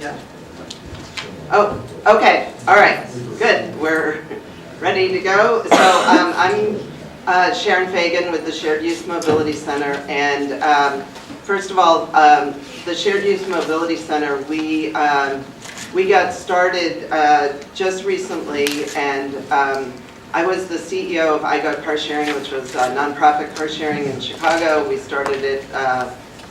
Yeah. Oh, okay. All right. Good. We're ready to go. So I'm Sharon Feigon with the Shared Use Mobility Center. And first of all, the Shared Use Mobility Center, we got started just recently, and I was the CEO of Feigon Car Sharing, which was a nonprofit car sharing in Chicago. We started it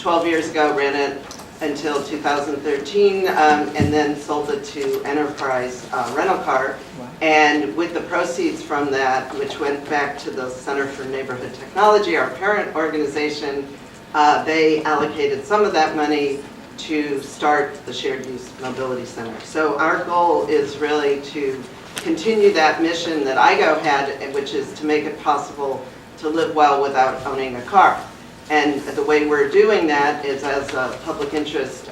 12 years ago, ran it until 2013, and then sold it to Enterprise Rental Car. Wow. And with the proceeds from that, which went back to the Center for Neighborhood Technology, our parent organization, they allocated some of that money to start the Shared Use Mobility Center. So our goal is really to continue that mission that IGO had, which is to make it possible to live well without owning a car. And the way we're doing that is as a public interest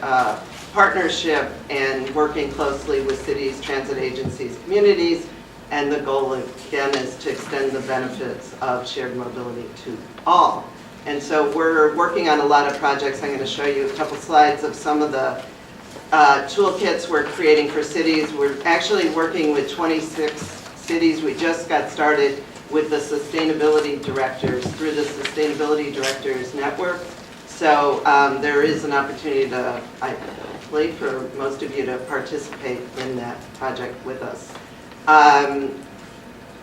partnership and working closely with cities, transit agencies, communities. And the goal, again, is to extend the benefits of shared mobility to all. And so we're working on a lot of projects. I'm going to show you a couple slides of some of the toolkits we're creating for cities. We're actually working with 26 cities. We just got started with the sustainability directors through the Sustainability Directors Network. So there is an opportunity to, hopefully, for most of you to participate in that project with us.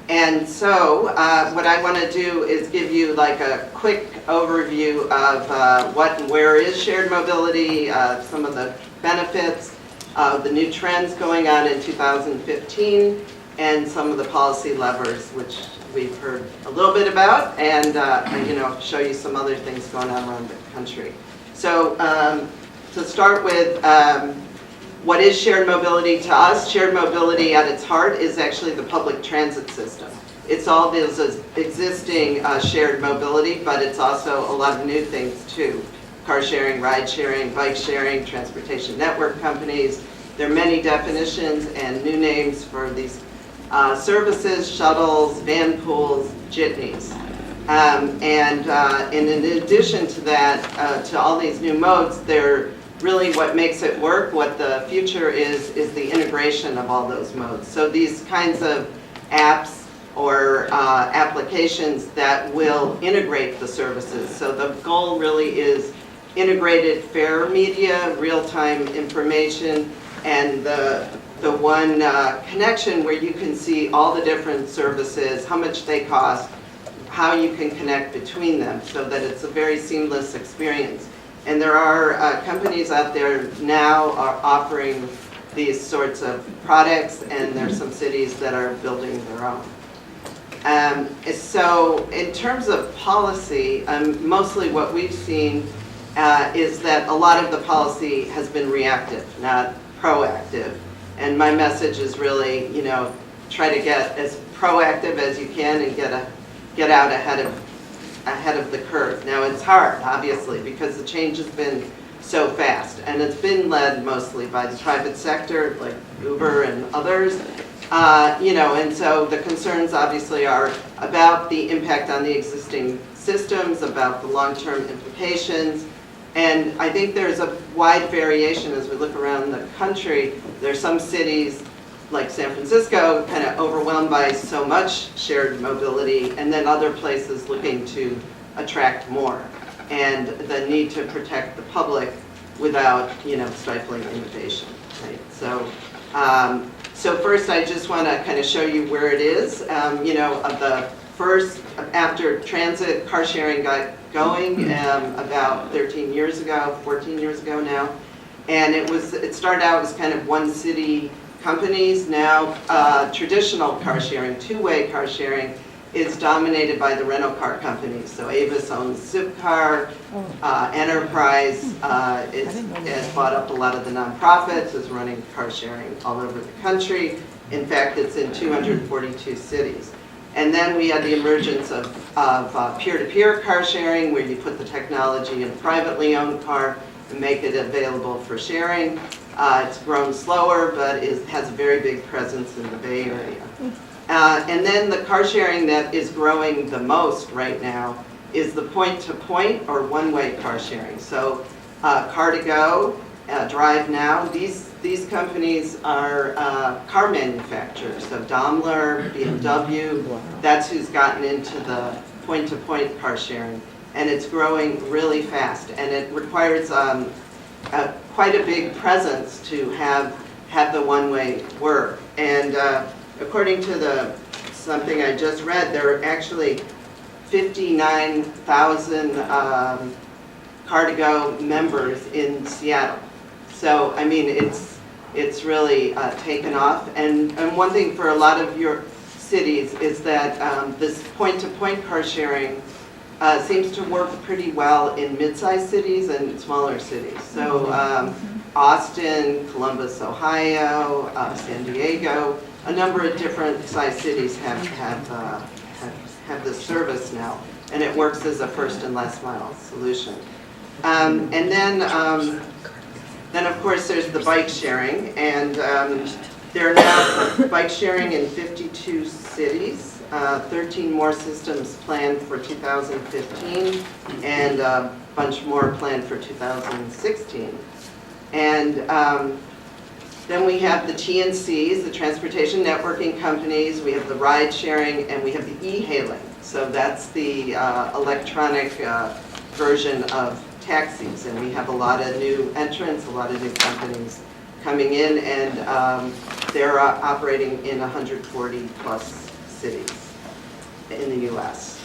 And so what I want to do is give you like a quick overview of what and where is shared mobility, some of the benefits, the new trends going on in 2015, and some of the policy levers, which we've heard a little bit about, and show you some other things going on around the country. So to start with, what is shared mobility to us? Shared mobility at its heart is actually the public transit system. It's all those existing shared mobility, but it's also a lot of new things too. Car sharing, ride sharing, bike sharing, transportation network companies. There are many definitions and new names for these services, shuttles, van pools, jitneys. And in addition to that, to all these new modes, they're really what makes it work, what the future is the integration of all those modes. So these kinds of apps or applications that will integrate the services. So the goal really is integrated fare media, real-time information, and the one connection where you can see all the different services, how much they cost, how you can connect between them so that it's a very seamless experience. And there are companies out there now are offering these sorts of products, and there's some cities that are building their own. So in terms of policy, mostly what we've seen is that a lot of the policy has been reactive, not proactive. And my message is really, try to get as proactive as you can and get out ahead of the curve. Now it's hard, obviously, because the change has been so fast, and it's been led mostly by the private sector, like Uber and others. And so the concerns obviously are about the impact on the existing systems, about the long-term implications. And I think there's a wide variation as we look around the country. There's some cities like San Francisco kind of overwhelmed by so much shared mobility, and then other places looking to attract more, and the need to protect the public without stifling innovation. Right? So first I just want to kind of show you where it is. The first, after transit car sharing got going about 13 years ago, 14 years ago now, and it started out as kind of one city companies. Now traditional car sharing, two-way car sharing, is dominated by the rental car companies. So Avis owns Zipcar, Enterprise has bought up a lot of the nonprofits, is running car sharing all over the country. In fact, it's in 242 cities. And then we had the emergence of peer-to-peer car sharing, where you put the technology in a privately owned car and make it available for sharing. It's grown slower, but has a very big presence in the Bay Area. And then the car sharing that is growing the most right now is the point-to-point or one-way car sharing. So car to go Drive Now. These companies are car manufacturers, so Daimler, BMW, that's who's gotten into the point-to-point car sharing. And it's growing really fast, and it requires quite a big presence to have the one-way work. And according to something I just read, there are actually 59,000 Car2Go members in Seattle. So I mean, it's really taken off. And one thing for a lot of your cities is that this point-to-point car sharing seems to work pretty well in mid-sized cities and smaller cities. So Austin, Columbus, Ohio, San Diego, a number of different sized cities have this service now, and it works as a first and last mile solution. And then of course there's the bike sharing, and there are now bike sharing in 52 cities. 13 more systems planned for 2015, and a bunch more planned for 2016. And then we have the TNCs, the transportation networking companies, we have the ride sharing, and we have the e-hailing. So that's the electronic version of taxis, and we have a lot of new entrants, a lot of new companies coming in, and they're operating in 140 plus cities in the U.S.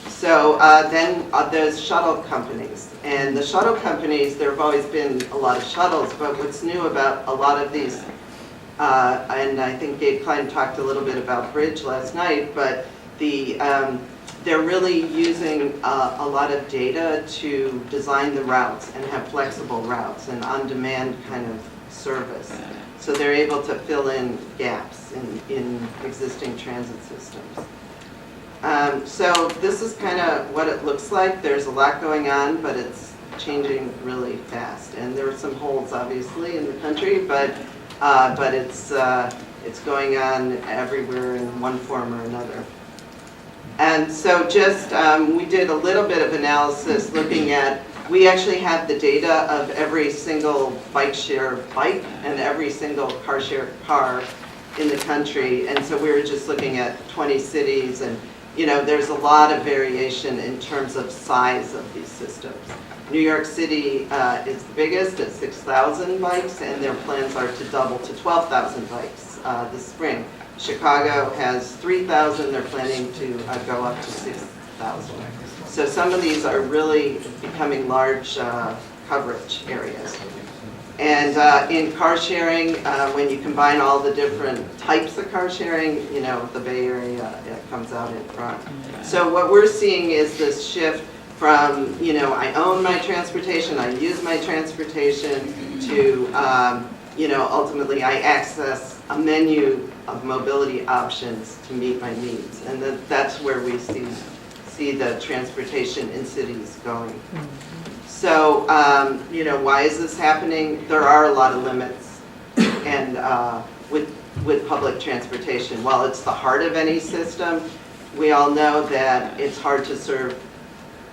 So then there's shuttle companies, and the shuttle companies, there have always been a lot of shuttles, but what's new about a lot of these, and I think Gabe Klein talked a little bit about Bridge last night, but they're really using a lot of data to design the routes and have flexible routes and on-demand kind of service. So they're able to fill in gaps in existing transit systems. So this is kind of what it looks like. There's a lot going on, but it's changing really fast. And there are some holes, obviously, in the country, but it's going on everywhere in one form or another. And so just, we did a little bit of analysis looking at, we actually have the data of every single bike share bike and every single car share car in the country. And so we were just looking at 20 cities, and you know, there's a lot of variation in terms of size of these systems. New York City is the biggest at 6,000 bikes, and their plans are to double to 12,000 bikes this spring. Chicago has 3,000, they're planning to go up to 6,000. So some of these are really becoming large coverage areas. And in car sharing, when you combine all the different types of car sharing, you know, the Bay Area, it comes out in front. So what we're seeing is this shift from, you know, I own my transportation, I use my transportation, to, you know, ultimately I access a menu of mobility options to meet my needs. And that's where we see the transportation in cities going. So, you know, why is this happening? There are a lot of limits, and with public transportation. While it's the heart of any system, we all know that it's hard to serve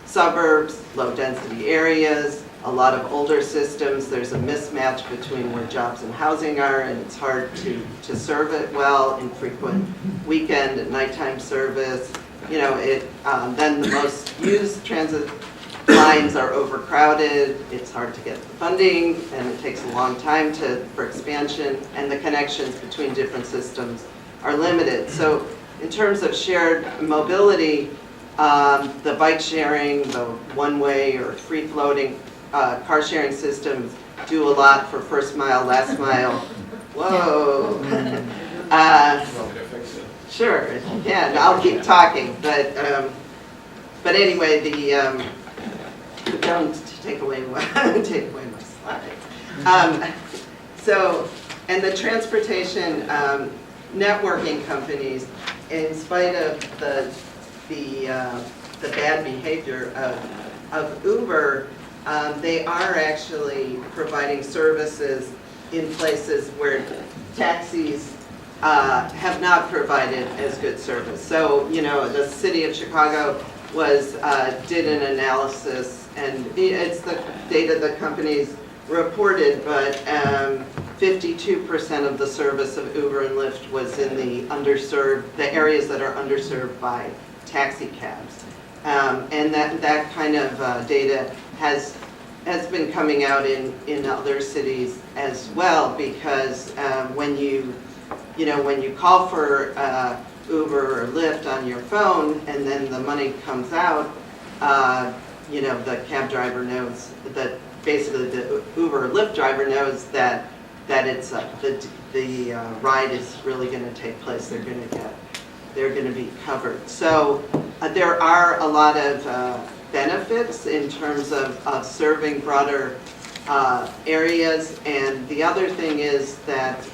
suburbs, low-density areas, a lot of older systems. There's a mismatch between where jobs and housing are, and it's hard to serve it well, infrequent weekend and nighttime service. You know, then the most used transit lines are overcrowded, it's hard to get the funding, and it takes a long time for expansion, and the connections between different systems are limited. So in terms of shared mobility, the bike sharing, the one-way or free-floating car sharing systems do a lot for first mile, last mile. Whoa. Sure, yeah, I'll keep talking, but anyway, don't take away my slide. So, and the transportation networking companies, in spite of the bad behavior of Uber, they are actually providing services in places where taxis have not provided as good service. So, you know, the city of Chicago did an analysis, and it's the data the companies reported, but 52% of the service of Uber and Lyft was in the areas that are underserved by taxi cabs. And that kind of data has been coming out in other cities as well, because when you call for Uber or Lyft on your phone and then the money comes out, the cab driver knows that, basically the Uber or Lyft driver knows that it's the ride is really going to take place. They're going to be covered. So there are a lot of benefits in terms of serving broader areas. And the other thing is that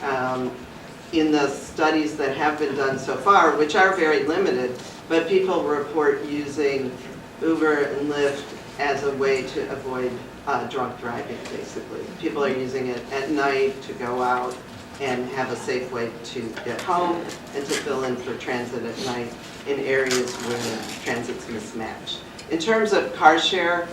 in the studies that have been done so far, which are very limited, but people report using Uber and Lyft as a way to avoid drunk driving, basically. People are using it at night to go out and have a safe way to get home and to fill in for transit at night in areas where transit's mismatched. In terms of car share,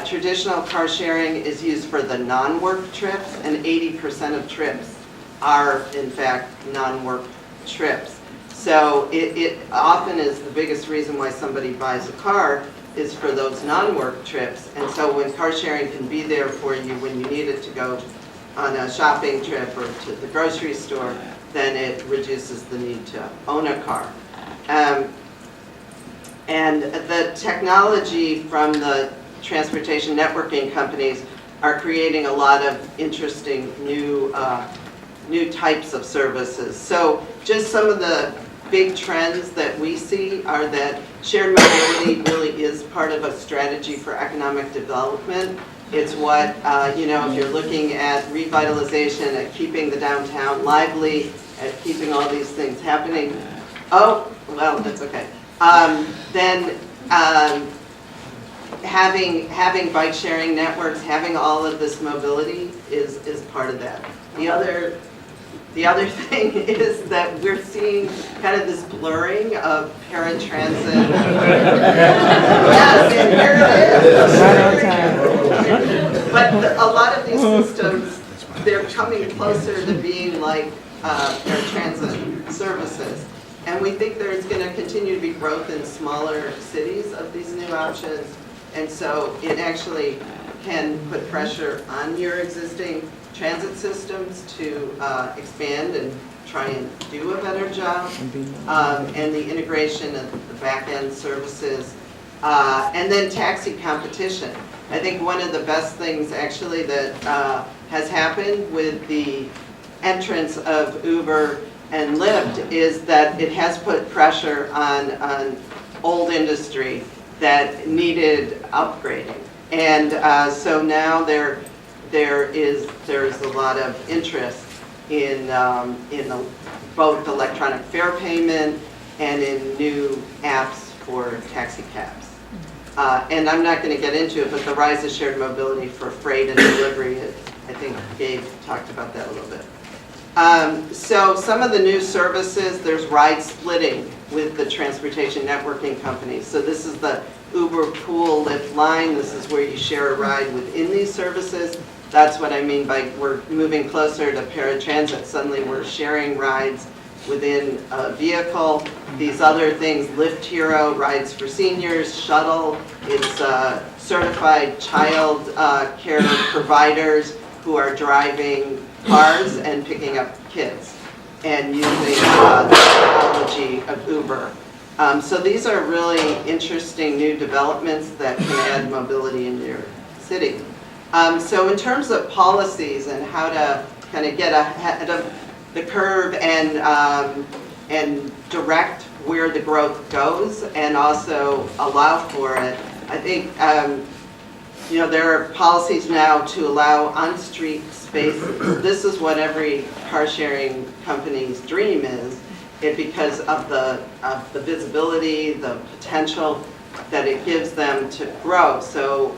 traditional car sharing is used for the non-work trips, and 80% of trips are, in fact, non-work trips. So it often is the biggest reason why somebody buys a car is for those non-work trips. And so when car sharing can be there for you when you need it to go on a shopping trip or to the grocery store, then it reduces the need to own a car. And the technology from the transportation networking companies are creating a lot of interesting new types of services. So just some of the big trends that we see are that shared mobility really is part of a strategy for economic development. It's what, if you're looking at revitalization, at keeping the downtown lively, at keeping all these things happening. Oh, well, that's okay. Then having bike sharing networks, having all of this mobility is part of that. The other thing is that we're seeing kind of this blurring of paratransit. Yes, and here it is. But a lot of these systems, they're coming closer to being like paratransit services. And we think there's going to continue to be growth in smaller cities of these new options. And so it actually can put pressure on your existing transit systems to expand and try and do a better job. And the integration of the back-end services. And then taxi competition. I think one of the best things actually that has happened with the entrance of Uber and Lyft is that it has put pressure on old industry that needed upgrading. And so now there's a lot of interest in both electronic fare payment and in new apps for taxi cabs. And I'm not going to get into it, but the rise of shared mobility for freight and delivery, I think Gabe talked about that a little bit. So some of the new services, there's ride splitting with the transportation networking companies. So this is the Uber Pool Lyft line. This is where you share a ride within these services. That's what I mean by we're moving closer to paratransit. Suddenly we're sharing rides within a vehicle. These other things, Lyft Hero, rides for seniors, shuttle, it's certified child care providers who are driving cars and picking up kids and using the technology of Uber. So these are really interesting new developments that can add mobility in your city. So in terms of policies and how to kind of get ahead of the curve and direct where the growth goes and also allow for it, I think there are policies now to allow on-street spaces. This is what every car-sharing company's dream is, because of the visibility, the potential that it gives them to grow. So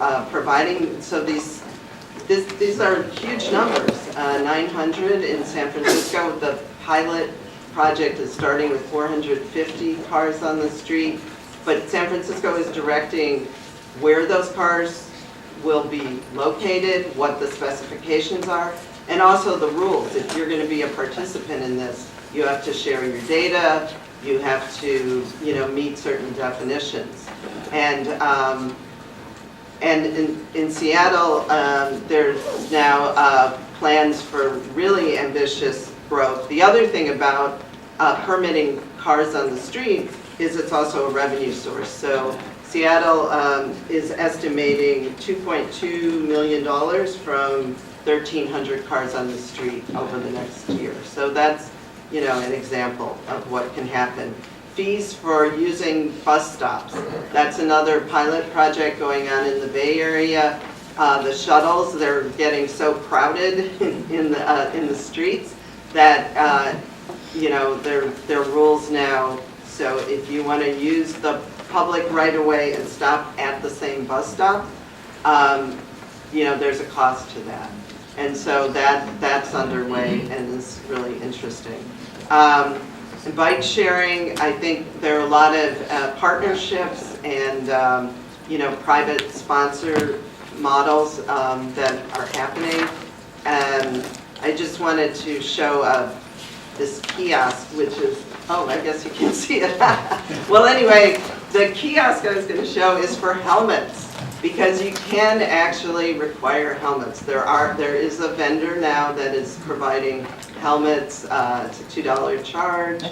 these are huge numbers. 900 in San Francisco. The pilot project is starting with 450 cars on the street, but San Francisco is directing where those cars will be located, what the specifications are, and also the rules. If you're going to be a participant in this, you have to share your data, you have to, meet certain definitions. And in Seattle, there's now plans for really ambitious growth. The other thing about permitting cars on the street is it's also a revenue source. So Seattle is estimating $2.2 million from 1,300 cars on the street over the next year. So that's, an example of what can happen. Fees for using bus stops. That's another pilot project going on in the Bay Area. The shuttles, they're getting so crowded in the streets that there are rules now. So if you want to use the public right of way and stop at the same bus stop, there's a cost to that. And so that's underway and is really interesting. Bike sharing, I think there are a lot of partnerships and private sponsor models that are happening. I just wanted to show this kiosk, which is, I guess you can't see it. Well, anyway, the kiosk I was going to show is for helmets, because you can actually require helmets. There is a vendor now that is providing helmets. It's a $2 charge,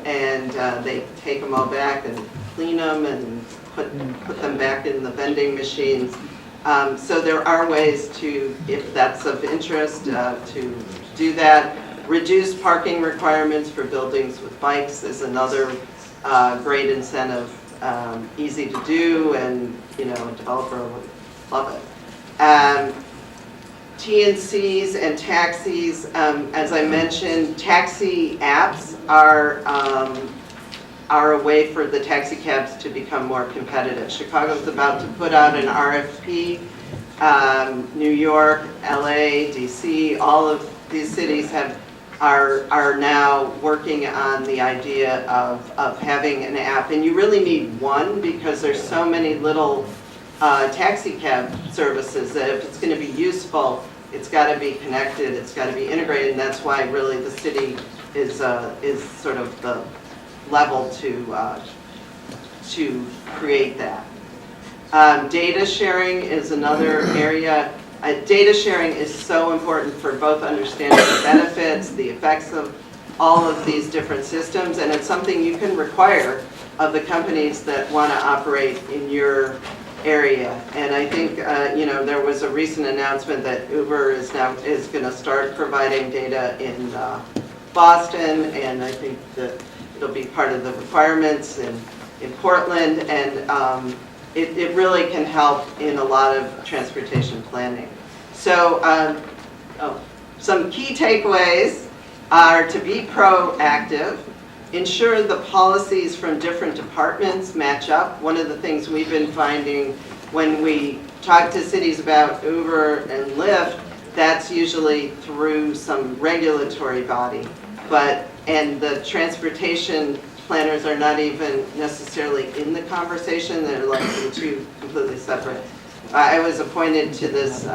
and they take them all back and clean them and put them back in the vending machines. So there are ways to, if that's of interest, to do that. Reduce parking requirements for buildings with bikes is another great incentive. Easy to do, and a developer would love it. TNCs and taxis, as I mentioned, taxi apps are a way for the taxi cabs to become more competitive. Chicago's about to put out an RFP. New York, LA, DC, all of these cities are now working on the idea of having an app. And you really need one, because there's so many little taxi cab services that if it's going to be useful, it's got to be connected, it's got to be integrated, and that's why really the city is sort of the level to create that. Data sharing is another area. Data sharing is so important for both understanding the benefits, the effects of all of these different systems, and it's something you can require of the companies that want to operate in your area. And I think there was a recent announcement that Uber is going to start providing data in Boston, and I think that it'll be part of the requirements in Portland, and it really can help in a lot of transportation planning. So some key takeaways are to be proactive, ensure the policies from different departments match up. One of the things we've been finding when we talk to cities about Uber and Lyft, that's usually through some regulatory body, and the transportation planners are not even necessarily in the conversation. They're like two completely separate. I was appointed to this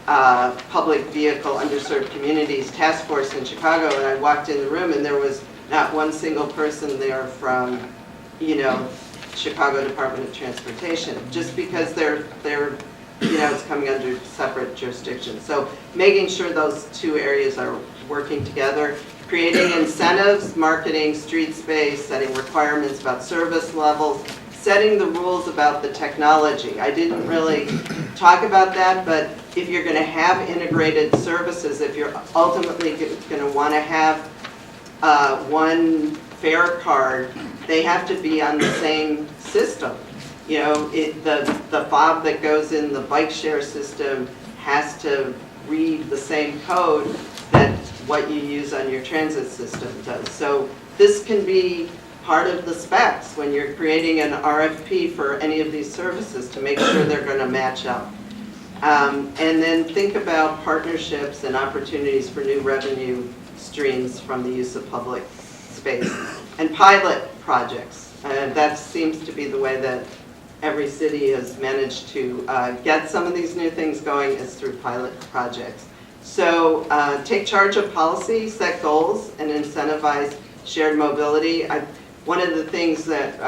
public vehicle underserved communities task force in Chicago, and I walked in the room and there was not one single person there from, Chicago Department of Transportation, just because they're it's coming under separate jurisdictions. So making sure those two areas are working together. Creating incentives, marketing street space, setting requirements about service levels, setting the rules about the technology. I didn't really talk about that, but if you're going to have integrated services, if you're ultimately going to want to have one fare card, they have to be on the same system. The fob that goes in the bike share system has to read the same code that what you use on your transit system does. So this can be part of the specs when you're creating an RFP for any of these services to make sure they're going to match up. And then think about partnerships and opportunities for new revenue streams from the use of public space. And pilot projects. That seems to be the way that every city has managed to get some of these new things going is through pilot projects. So take charge of policy, set goals, and incentivize shared mobility. One of the things that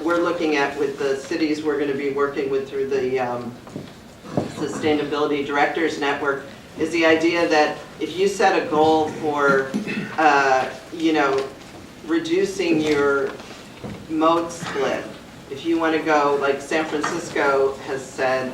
we're looking at with the cities we're going to be working with through the Sustainability Directors Network is the idea that if you set a goal for, reducing your mode split, if you want to go, like San Francisco has said,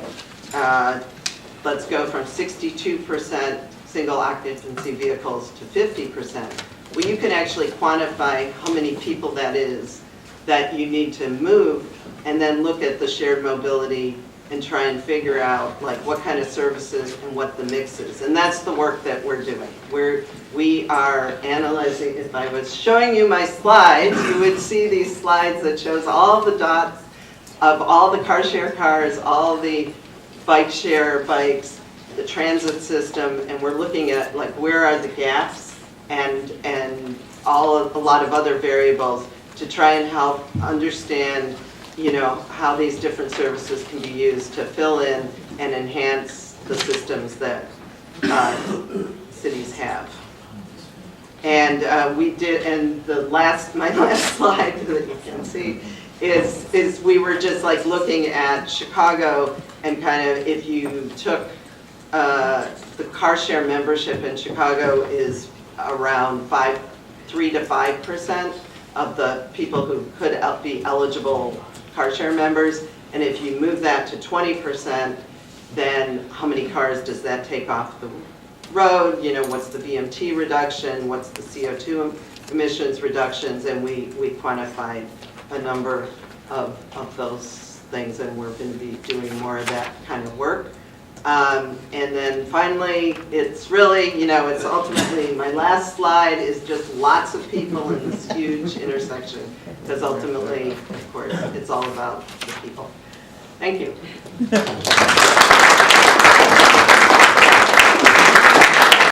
let's go from 62% single occupancy vehicles to 50%. Well, you can actually quantify how many people that is that you need to move, and then look at the shared mobility and try and figure out like what kind of services and what the mix is. And that's the work that we're doing. We are analyzing. If I was showing you my slides, you would see these slides that shows all the dots of all the car share cars, all the bike share bikes, the transit system, and we're looking at like where are the gaps and a lot of other variables to try and help understand how these different services can be used to fill in and enhance the systems that cities have. And we did, and my last slide that you can see is we were just like looking at Chicago, and kind of if you took the car share membership in Chicago is around 3 to 5% of the people who could be eligible car share members, and if you move that to 20%, then how many cars does that take off the road? What's the BMT reduction? What's the CO2 emissions reductions? And we quantified a number of those things, and we're going to be doing more of that kind of work. And then finally, it's really, it's ultimately, my last slide is just lots of people in this huge intersection, because ultimately, of course, it's all about the people. Thank you.